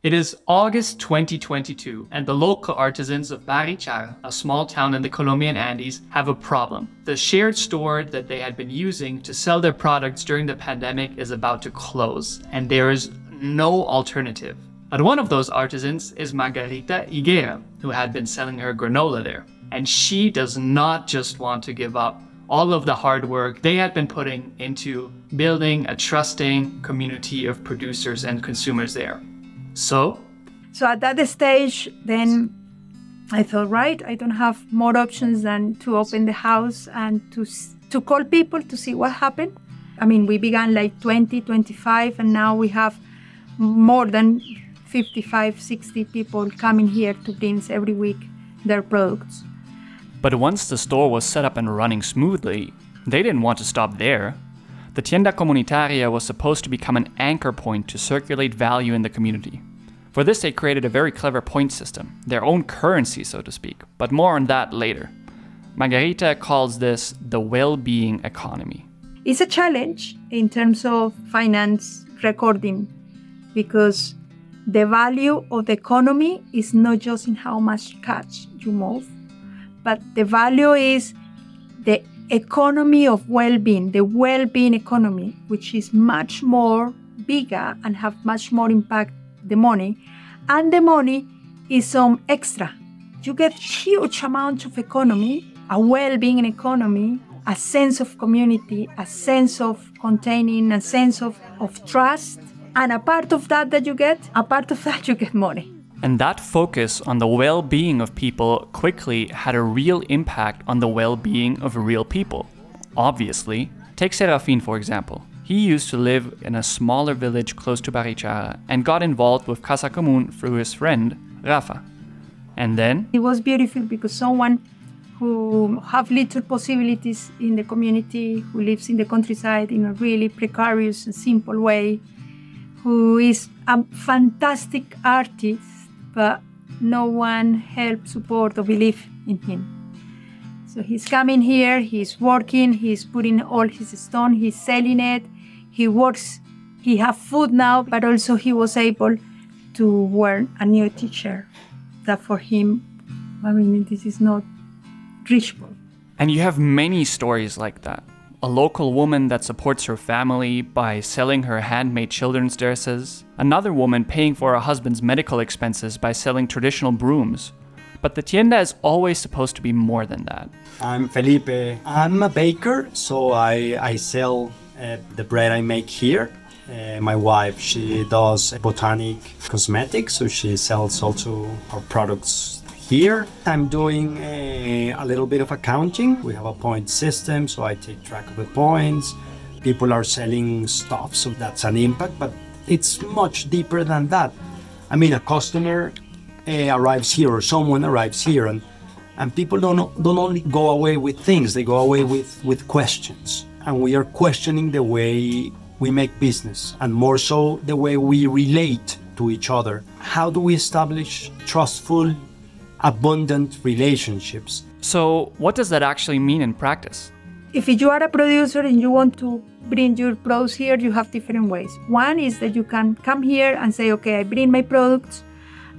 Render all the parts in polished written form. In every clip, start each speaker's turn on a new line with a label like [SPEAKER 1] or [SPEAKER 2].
[SPEAKER 1] It is August 2022, and the local artisans of Barichara, a small town in the Colombian Andes, have a problem. The shared store that they had been using to sell their products during the pandemic is about to close, and there is no alternative. But one of those artisans is Margarita Higuera, who had been selling her granola there. And she does not just want to give up all of the hard work they had been putting into building a trusting community of producers and consumers there. So
[SPEAKER 2] at that stage, then I thought, right, I don't have more options than to open the house and to call people to see what happened. I mean, we began like 20, 25, and now we have more than 55, 60 people coming here to bring every week their products.
[SPEAKER 3] But once the store was set up and running smoothly, they didn't want to stop there. The Tienda Comunitaria was supposed to become an anchor point to circulate value in the community. For this, they created a very clever point system, their own currency, so to speak, but more on that later. Margarita calls this the well-being economy.
[SPEAKER 2] It's a challenge in terms of finance recording, because the value of the economy is not just in how much cash you move, but the value is the economy of well-being, the well-being economy, which is much more bigger and have much more impact the money. And the money is some extra. You get huge amounts of economy, a well-being economy, a sense of community, a sense of containing, a sense of trust. And a part of that you get money.
[SPEAKER 3] And that focus on the well-being of people quickly had a real impact on the well-being of real people. Obviously, take Serafin for example. He used to live in a smaller village close to Barichara and got involved with Casa Común through his friend, Rafa. And then
[SPEAKER 2] it was beautiful because someone who have little possibilities in the community, who lives in the countryside in a really precarious and simple way, who is a fantastic artist, but no one helped, support, or believe in him. So he's coming here, he's working, he's putting all his stone, he's selling it, he works, he have food now, but also he was able to wear a new t-shirt. That for him, I mean, this is not reachable.
[SPEAKER 3] And you have many stories like that. A local woman that supports her family by selling her handmade children's dresses. Another woman paying for her husband's medical expenses by selling traditional brooms. But the tienda is always supposed to be more than that.
[SPEAKER 4] I'm Felipe. I'm a baker, so I sell the bread I make here. My wife, she does botanic cosmetics, so she sells also our products here. I'm doing a little bit of accounting. We have a point system, so I take track of the points. People are selling stuff, so that's an impact, but it's much deeper than that. I mean, a customer arrives here or someone arrives here and people don't only go away with things, they go away with questions. And we are questioning the way we make business and more so the way we relate to each other. How do we establish trustful, abundant relationships?
[SPEAKER 3] So what does that actually mean in practice?
[SPEAKER 2] If you are a producer and you want to bring your products here, you have different ways. One is that you can come here and say, okay, I bring my products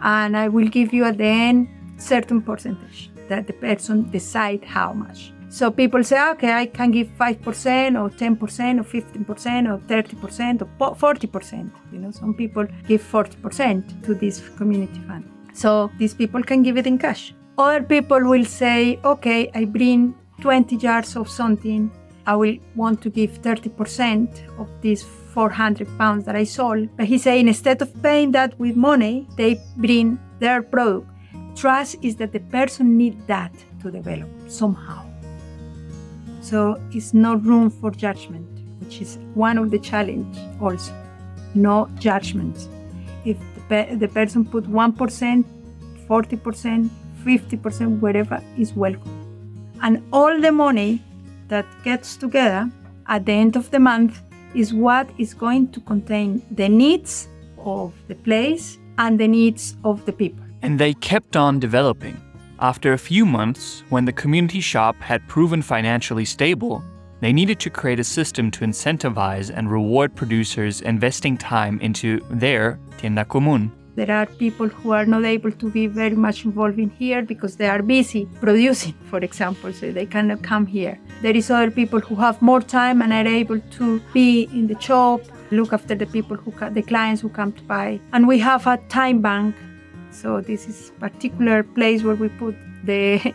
[SPEAKER 2] and I will give you at the end certain percentage that the person decide how much. So people say, okay, I can give 5% or 10% or 15% or 30% or 40%. You know, some people give 40% to this community fund. So these people can give it in cash. Other people will say, okay, I bring 20 jars of something. I will want to give 30% of these 400 pounds that I sold. But he say, instead of paying that with money, they bring their product. Trust is that the person needs that to develop somehow. So it's no room for judgment, which is one of the challenge also. No judgment. If the person put 1%, 40%, 50%, whatever is welcome. And all the money that gets together at the end of the month is what is going to contain the needs of the place and the needs of the people.
[SPEAKER 3] And they kept on developing. After a few months, when the community shop had proven financially stable, they needed to create a system to incentivize and reward producers investing time into their Tienda Común.
[SPEAKER 2] There are people who are not able to be very much involved in here because they are busy producing, for example, so they cannot come here. There is other people who have more time and are able to be in the shop, look after the people the clients who come to buy. And we have a time bank. So this is a particular place where we put the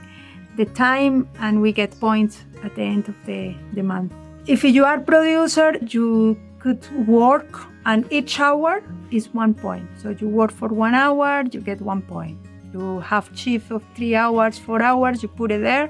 [SPEAKER 2] time and we get points at the end of the month. If you are producer, you could work and each hour is 1 point. So you work for 1 hour, you get 1 point. You have shift of 3 hours, 4 hours, you put it there.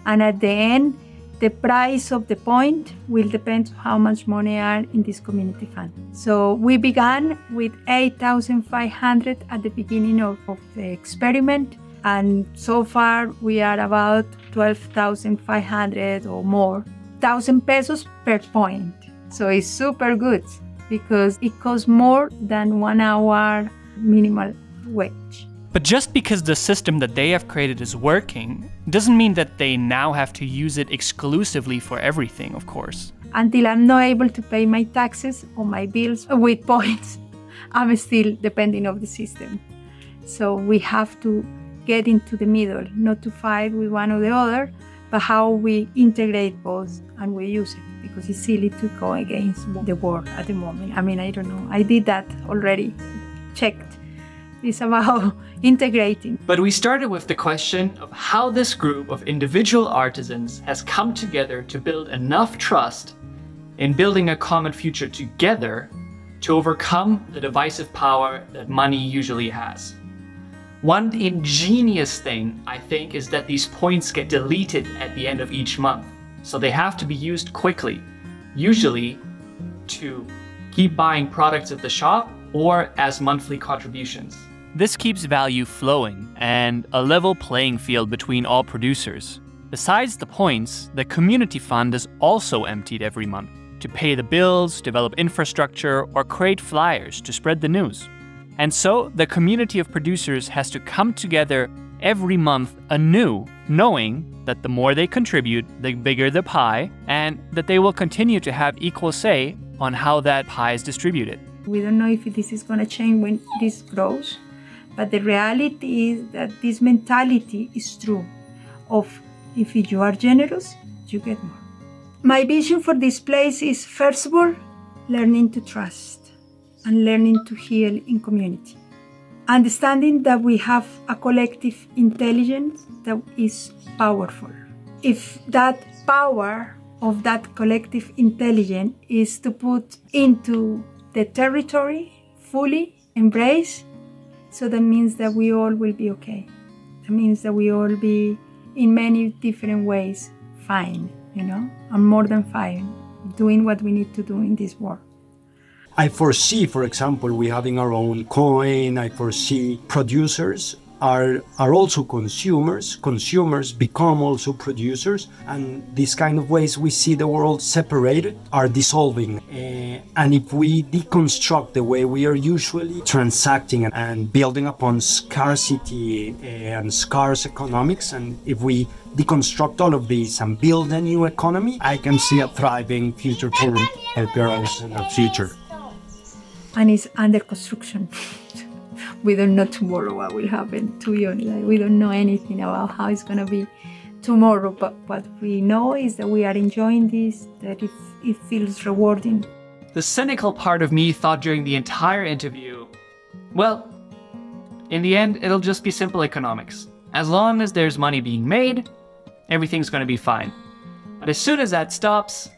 [SPEAKER 2] And at the end, the price of the point will depend on how much money are in this community fund. So we began with 8,500 at the beginning of the experiment. And so far we are about 12,500 or more, 1,000 pesos per point. So it's super good because it costs more than 1 hour minimal wage.
[SPEAKER 3] But just because the system that they have created is working, doesn't mean that they now have to use it exclusively for everything, of course.
[SPEAKER 2] Until I'm not able to pay my taxes or my bills with points, I'm still depending on the system. So we have to get into the middle, not to fight with one or the other, but how we integrate both and we use it, because it's silly to go against the world at the moment. I mean, I don't know. I did that already, checked. It's about integrating.
[SPEAKER 1] But we started with the question of how this group of individual artisans has come together to build enough trust in building a common future together to overcome the divisive power that money usually has. One ingenious thing, I think, is that these points get deleted at the end of each month. So they have to be used quickly, usually to keep buying products at the shop or as monthly contributions.
[SPEAKER 3] This keeps value flowing and a level playing field between all producers. Besides the points, the community fund is also emptied every month to pay the bills, develop infrastructure, or create flyers to spread the news. And so the community of producers has to come together every month anew, knowing that the more they contribute, the bigger the pie, and that they will continue to have equal say on how that pie is distributed.
[SPEAKER 2] We don't know if this is going to change when this grows, but the reality is that this mentality is true of if you are generous, you get more. My vision for this place is, first of all, learning to trust and learning to heal in community. Understanding that we have a collective intelligence that is powerful. If that power of that collective intelligence is to put into the territory, fully embrace, so that means that we all will be okay. That means that we all be in many different ways fine, and more than fine, doing what we need to do in this world.
[SPEAKER 4] I foresee, for example, we having our own coin. I foresee producers are also consumers. Consumers become also producers. And these kind of ways we see the world separated are dissolving. And if we deconstruct the way we are usually transacting and building upon scarcity and scarce economics, and if we deconstruct all of these and build a new economy, I can see a thriving future for El Perros in the future.
[SPEAKER 2] And it's under construction. We don't know tomorrow what will happen, to be honest. We don't know anything about how it's going to be tomorrow, but what we know is that we are enjoying this, that it feels rewarding.
[SPEAKER 1] The cynical part of me thought during the entire interview, well, in the end, it'll just be simple economics. As long as there's money being made, everything's going to be fine. But as soon as that stops,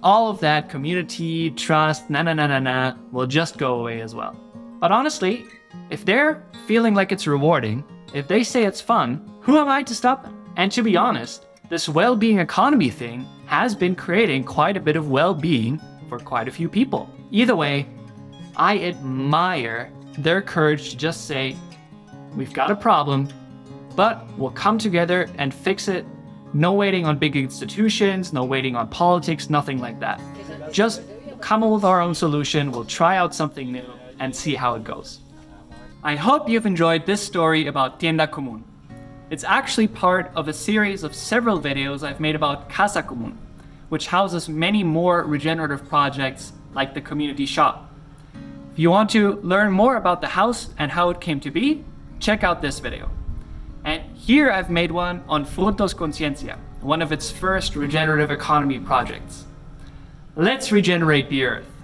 [SPEAKER 1] all of that community, trust, will just go away as well. But honestly, if they're feeling like it's rewarding, if they say it's fun, who am I to stop them? And to be honest, this well-being economy thing has been creating quite a bit of well-being for quite a few people. Either way, I admire their courage to just say, we've got a problem, but we'll come together and fix it. No waiting on big institutions, no waiting on politics, nothing like that. Just come up with our own solution, we'll try out something new and see how it goes. I hope you've enjoyed this story about Tienda Común. It's actually part of a series of several videos I've made about Casa Común, which houses many more regenerative projects like the community shop. If you want to learn more about the house and how it came to be, check out this video. And here I've made one on Frutos Conciencia, one of its first regenerative economy projects. Let's regenerate the earth.